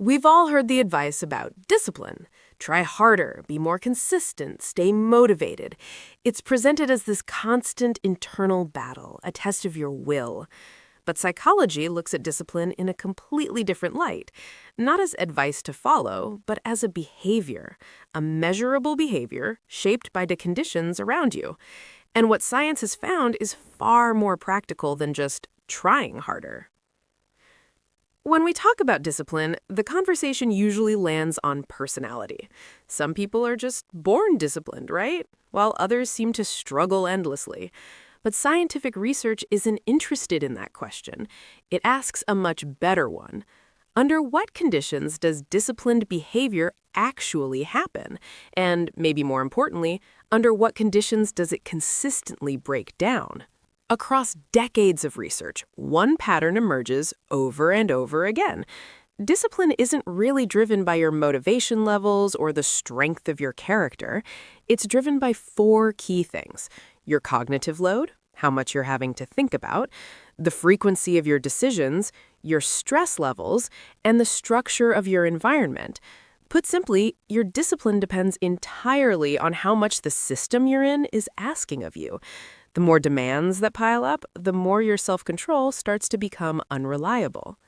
We've all heard the advice about discipline. Try harder, be more consistent, stay motivated. It's presented as this constant internal battle, a test of your will. But psychology looks at discipline in a completely different light, not as advice to follow, but as a behavior, a measurable behavior shaped by the conditions around you. And what science has found is far more practical than just trying harder. When we talk about discipline, the conversation usually lands on personality. Some people are just born disciplined, right? While others seem to struggle endlessly. But scientific research isn't interested in that question. It asks a much better one. Under what conditions does disciplined behavior actually happen? And maybe more importantly, under what conditions does it consistently break down? Across decades of research, one pattern emerges over and over again. Discipline isn't really driven by your motivation levels or the strength of your character. It's driven by four key things: your cognitive load, how much you're having to think about, the frequency of your decisions, your stress levels, and the structure of your environment. Put simply, your discipline depends entirely on how much the system you're in is asking of you. The more demands that pile up, the more your self-control starts to become unreliable.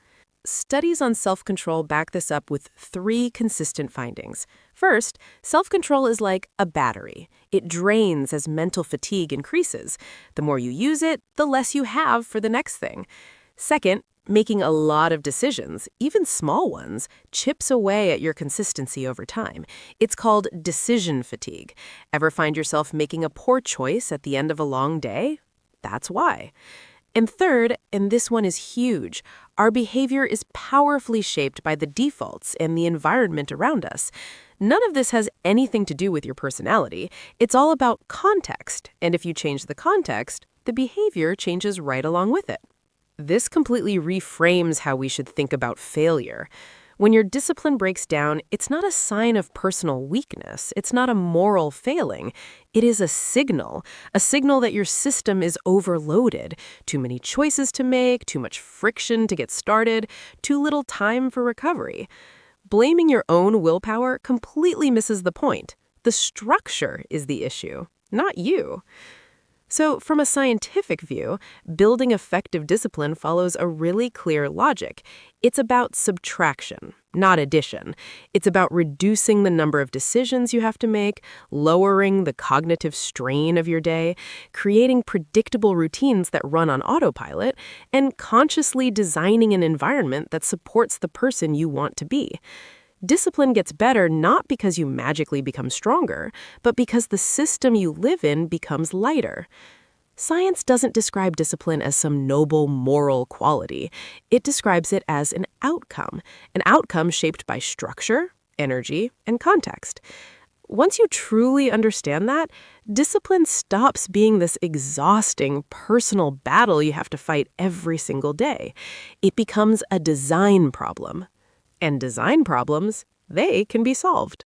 Studies on self-control back this up with three consistent findings. First, self-control is like a battery. It drains as mental fatigue increases. The more you use it, the less you have for the next thing. Second, making a lot of decisions, even small ones, chips away at your consistency over time. It's called decision fatigue. Ever find yourself making a poor choice at the end of a long day? That's why. And third, and this one is huge, our behavior is powerfully shaped by the defaults and the environment around us. None of this has anything to do with your personality. It's all about context. And if you change the context, the behavior changes right along with it. This completely reframes how we should think about failure. When your discipline breaks down, it's not a sign of personal weakness. It's not a moral failing. It is a signal that your system is overloaded. Too many choices to make, too much friction to get started, too little time for recovery. Blaming your own willpower completely misses the point. The structure is the issue, not you. So, from a scientific view, building effective discipline follows a really clear logic. It's about subtraction, not addition. It's about reducing the number of decisions you have to make, lowering the cognitive strain of your day, creating predictable routines that run on autopilot, and consciously designing an environment that supports the person you want to be. Discipline gets better not because you magically become stronger, but because the system you live in becomes lighter. Science doesn't describe discipline as some noble moral quality. It describes it as an outcome shaped by structure, energy, and context. Once you truly understand that, discipline stops being this exhausting personal battle you have to fight every single day. It becomes a design problem. And design problems, they can be solved.